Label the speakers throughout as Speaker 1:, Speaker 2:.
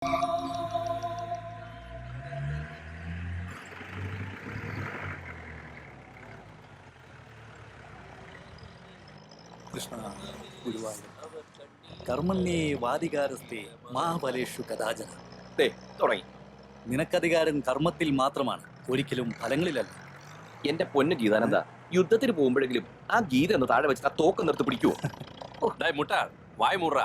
Speaker 1: കൃഷ്ണ ഗുരുവായൂർ കർമ്മണ്യേ വാദികാരസ്തേ മഹാഫലേഷു കഥാചന.
Speaker 2: തുടങ്ങി.
Speaker 1: നിനക്കധികാരം കർമ്മത്തിൽ മാത്രമാണ്, ഒരിക്കലും ഫലങ്ങളിലല്ല.
Speaker 2: എന്റെ പൊന്നു ഗീതാനന്ദ, യുദ്ധത്തിന് പോകുമ്പോഴെങ്കിലും ആ ഗീത എന്ന് താഴെ വെച്ച് ആ തോക്ക് നിർത്തി പിടിക്കുവോ?
Speaker 3: മുട്ടാ വായ് മുറ,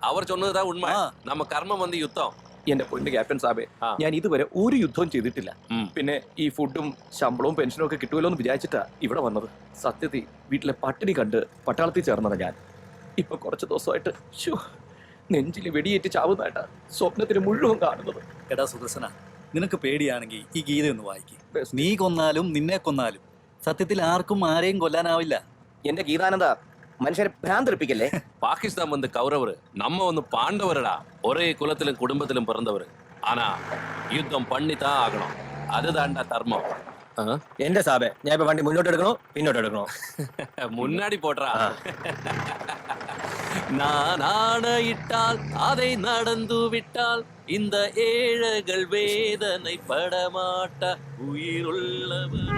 Speaker 3: അവർ சொன்னதுதா உண்மை. நம்ம கர்மம் வந்து யுத்தம்.
Speaker 2: എന്റെ പൊന്നു ക്യാപ്റ്റൻ സാബേ, ഞാൻ ഇതുവരെ ഒരു യുദ്ധവും ചെയ്തിട്ടില്ല. പിന്നെ ഈ ഫുഡും ശമ്പളവും പെൻഷനും ഒക്കെ കിട്ടുമല്ലോ എന്ന് വിചാരിച്ചിട്ടാ ഇവിടെ വന്നത്. സത്യത്തിൽ വീട്ടിലെ പട്ടിണി കണ്ട് പട്ടാളത്തിൽ ചേർന്നതാ ഞാൻ. ഇപ്പൊ കുറച്ച് ദിവസമായിട്ട് നെഞ്ചില് വെടിയേറ്റ് ചാവുന്നതായിട്ടാ സ്വപ്നത്തിന് മുഴുവൻ കാണുന്നത്.
Speaker 1: എടാ സുദർശന, നിനക്ക് പേടിയാണെങ്കിൽ ഈ ഗീതയൊന്ന് വായിക്കും. നീ കൊന്നാലും നിന്നെ കൊന്നാലും സത്യത്തിൽ ആർക്കും ആരെയും കൊല്ലാനാവില്ല.
Speaker 2: എന്റെ ഗീതാനന്ദ, മനുഷ്യരെ ഭ്രാന്തെടുപ്പിക്കല്ലേ.
Speaker 3: பாகிஸ்தான் வந்து கௌரவர், நம்ம வந்து பாண்டவரடா. ஒரே குலத்திலும் குடும்பத்திலும் பிறந்தவர். ஆனா யுத்தம் பண்ணித்தான் ஆகணும். அதுதான்டா தர்மம்.
Speaker 2: എന്റെ സാബേ, ഞാൻ ഇപ്പൊ വണ്ടി മുന്നോട്ട് എടുക്കണോ പിന്നോട്ട് എടുക്കണോ?
Speaker 3: முன்னாடி போடுறா. நான் ஆணையிட்டால் அதை நடந்து விட்டால் இந்த ஏழைகள் வேதனை படமாட்ட உயிருள்ளவர்.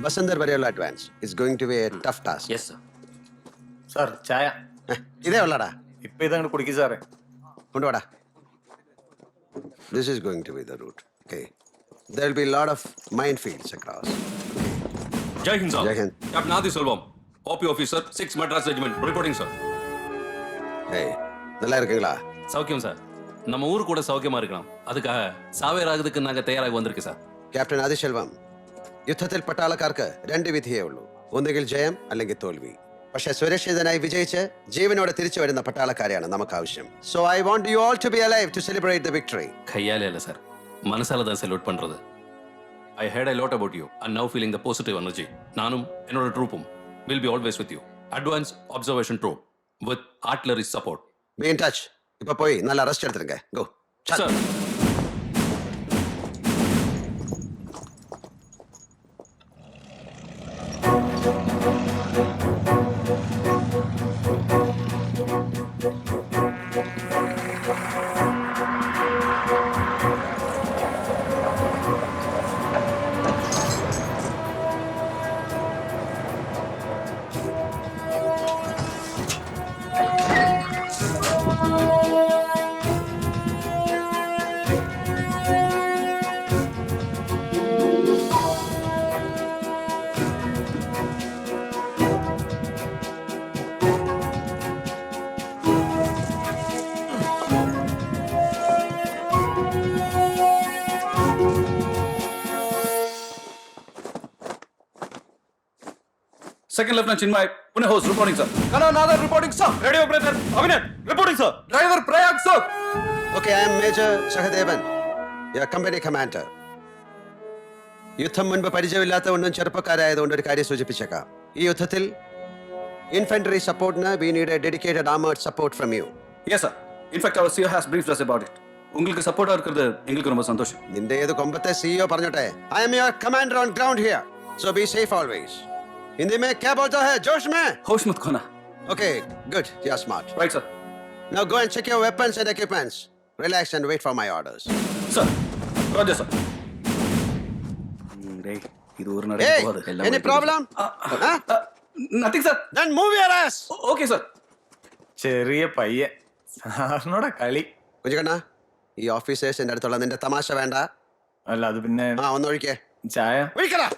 Speaker 4: Vasundhar Variola advance. It's going to be a tough task.
Speaker 2: Yes, sir.
Speaker 5: Sir ചായ
Speaker 4: ഇതേ ഉള്ളടാ.
Speaker 5: ഇപ്പൊ ഇതങ്ങോട്ട് കുടിക്കും സാറേ.
Speaker 4: കൊണ്ടുവാടാ. This is going to be the route. Okay. There will be a lot of minefields across.
Speaker 3: Jai Hind sir.
Speaker 4: Jai Hind.
Speaker 3: Captain Adhi Selvam, OP officer 6 Madras regiment reporting sir.
Speaker 4: Hey, நல்லா இருக்கீங்களா?
Speaker 3: சௌக்கியம் sir. நம்ம ஊர் கூட சௌக்கியமா இருக்கலாம், அதுக்காக സാവേറാകുന്നതിന് നാങ്ക തയ്യാറായി വന്നിരിക്കു സാർ.
Speaker 4: ക്യാപ്റ്റൻ ആദി ശെൽവം, യുദ്ധത്തിൽ പട്ടാളക്കാർക്ക് രണ്ട് വിധിയേ ഉള്ളൂ, ഒന്നുകിൽ ജയം അല്ലെങ്കിൽ തോൽവി. പക്ഷെ സുരക്ഷിതനായി വിജയിച്ച് ജീവനോടെ തിരിച്ചു വരുന്ന പട്ടാളക്കാരെയാണ് നമുക്ക് ആവശ്യം. So I want you all to be alive to celebrate the victory.
Speaker 3: கையாலே இல்ல சார், மனசால தான் செல்யூட் பண்றது. I heard a lot about you and now feeling the positive energy. நானும் என்னோட ட்ரூப்பும் will be always with you. Advanced observation troop with artillery support.
Speaker 4: Be in touch. ഇപ്പൊ പോയി നല്ല rest എടുത്തിരുங்க. Go.
Speaker 3: Sir.
Speaker 5: Second Lieutenant Chinmay, Pune host reporting sir. Kananada reporting sir. Radio operator Avinan reporting sir. Driver Prayag sir.
Speaker 4: Okay, I am Major Sahadevan, your company commander. യുദ്ധം മുൻപ് പരിചയമില്ലാത്തതുകൊണ്ടും ചെറുപ്പക്കാരായതുകൊണ്ട് ഒരു കാര്യം സൂചിപ്പിച്ചേക്കാം. ഈ യുദ്ധത്തിൽ infantry സപ്പോർട്ടിന് we need a dedicated armored support from you.
Speaker 5: Yes sir. In fact our CEO has briefed us about it. உங்களுக்கு சப்போர்ட்டா இருக்கிறது எங்களுக்கு ரொம்ப സന്തോഷം.
Speaker 4: നിന്റെ ഏത് കൊമ്പത്തെ CEO പറഞ്ഞോട്ടെ. I am your commander on ground here. So be safe always. Hindi में क्या बोलता है? जोश में?
Speaker 5: होश मत खोना.
Speaker 4: Okay, good. You are smart.
Speaker 5: Right sir.
Speaker 4: Now go and check your weapons and equipments. Relax and wait for my orders.
Speaker 5: Sir. Roger sir. ഇത് ഒരു നട
Speaker 4: Hey,
Speaker 5: പോവാതെ എല്ലാം.
Speaker 4: any problem?
Speaker 5: Nothing sir.
Speaker 4: Then move your ass.
Speaker 5: Okay sir. ചെറിയ പയ്യൻ. സാറിനോടാ കളി.
Speaker 4: കുഞ്ഞിക്കണ്ണ, ഈ ഓഫീസേഴ്സിന്റെ അടുത്തുള്ള നിന്റെ തമാശ വേണ്ട.
Speaker 5: അല്ല അത് പിന്നെ
Speaker 4: ഒന്നൊഴിക്കേ.
Speaker 5: ചായ.
Speaker 4: ഒഴിക്കടാ.